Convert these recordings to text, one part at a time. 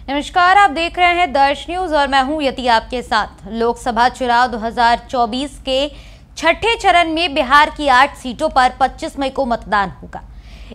नमस्कार, आप देख रहे हैं दर्श न्यूज और मैं हूं यति आपके साथ। लोकसभा चुनाव 2024 के छठे चरण में बिहार की 8 सीटों पर 25 मई को मतदान होगा।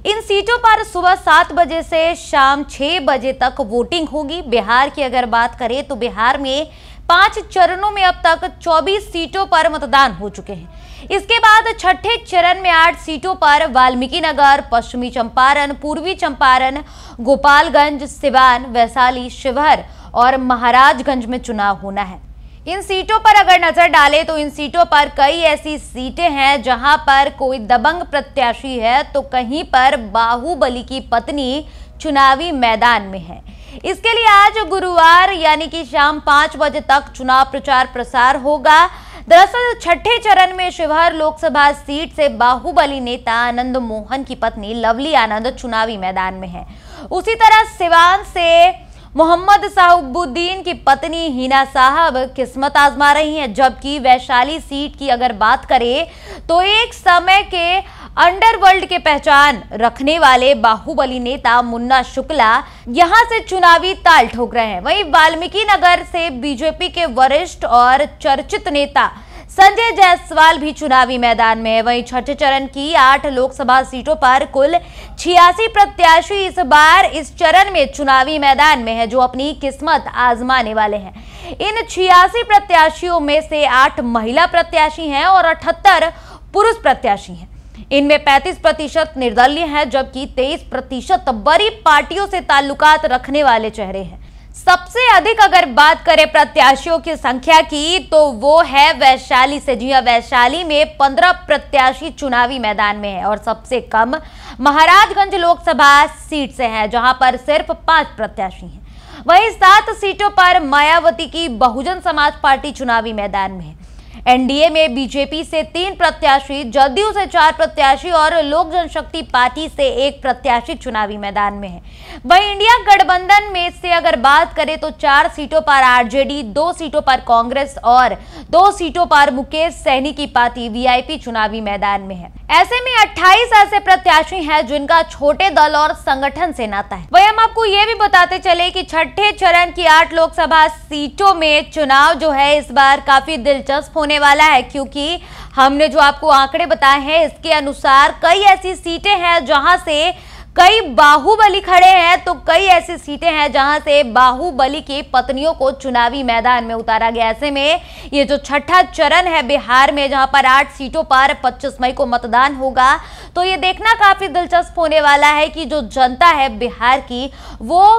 इन सीटों पर सुबह 7 बजे से शाम 6 बजे तक वोटिंग होगी। बिहार की अगर बात करें तो बिहार में 5 चरणों में अब तक 24 सीटों पर मतदान हो चुके हैं। इसके बाद छठे चरण में 8 सीटों पर वाल्मीकिनगर, पश्चिमी चंपारण, पूर्वी चंपारण, गोपालगंज, सिवान, वैशाली, शिवहर और महाराजगंज में चुनाव होना है। इन सीटों पर अगर नजर डालें तो इन सीटों पर कई ऐसी सीटें हैं जहां पर कोई दबंग प्रत्याशी है तो कहीं पर बाहुबली की पत्नी चुनावी मैदान में है। इसके लिए आज गुरुवार यानी कि शाम 5 बजे तक चुनाव प्रचार प्रसार होगा। दरअसल छठे चरण में शिवहर लोकसभा सीट से बाहुबली नेता आनंद मोहन की पत्नी लवली आनंद चुनावी मैदान में है। उसी तरह सिवान से मोहम्मद साहबुद्दीन की पत्नी हिना साहब किस्मत आजमा रही हैं, जबकि वैशाली सीट की अगर बात करें तो एक समय के अंडरवर्ल्ड के पहचान रखने वाले बाहुबली नेता मुन्ना शुक्ला यहां से चुनावी ताल ठोक रहे हैं। वहीं वाल्मीकिनगर से बीजेपी के वरिष्ठ और चर्चित नेता संजय जायसवाल भी चुनावी मैदान में है। वहीं छठे चरण की 8 लोकसभा सीटों पर कुल 86 प्रत्याशी इस बार इस चरण में चुनावी मैदान में है, जो अपनी किस्मत आजमाने वाले हैं। इन 86 प्रत्याशियों में से 8 महिला प्रत्याशी हैं और 78 पुरुष प्रत्याशी हैं। इनमें 35% निर्दलीय हैं, जबकि 23% बड़ी पार्टियों से ताल्लुकात रखने वाले चेहरे हैं। सबसे अधिक अगर बात करें प्रत्याशियों की संख्या की तो वो है वैशाली से। जी हां, वैशाली में 15 प्रत्याशी चुनावी मैदान में है और सबसे कम महाराजगंज लोकसभा सीट से है, जहां पर सिर्फ 5 प्रत्याशी हैं। वहीं 7 सीटों पर मायावती की बहुजन समाज पार्टी चुनावी मैदान में है। एनडीए में बीजेपी से 3 प्रत्याशी, जदयू से 4 प्रत्याशी और लोक जनशक्ति पार्टी से 1 प्रत्याशी चुनावी मैदान में है। वहीं इंडिया गठबंधन में से अगर बात करें तो 4 सीटों पर आरजेडी, 2 सीटों पर कांग्रेस और 2 सीटों पर मुकेश सहनी की पार्टी वीआईपी चुनावी मैदान में है। ऐसे में 28 ऐसे प्रत्याशी हैं जिनका छोटे दल और संगठन से नाता है। वहीं हम आपको ये भी बताते चले कि छठे चरण की 8 लोकसभा सीटों में चुनाव जो है इस बार काफी दिलचस्प होने वाला है, क्योंकि हमने जो आपको आंकड़े बताए हैं इसके अनुसार कई ऐसी सीटें हैं जहां से कई बाहुबली खड़े हैं, तो कई ऐसी सीटें हैं जहां से बाहुबली की पत्नियों को चुनावी मैदान में उतारा गया। ऐसे में ये जो छठा चरण है बिहार में, जहां पर 8 सीटों पर 25 मई को मतदान होगा, तो ये देखना काफी दिलचस्प होने वाला है कि जो जनता है बिहार की वो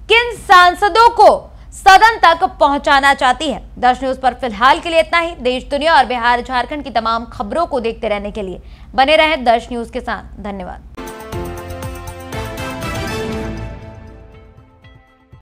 किन सांसदों को सदन तक पहुंचाना चाहती है। दर्श न्यूज पर फिलहाल के लिए इतना ही। देश, दुनिया और बिहार झारखंड की तमाम खबरों को देखते रहने के लिए बने रहें दर्श न्यूज के साथ। धन्यवाद।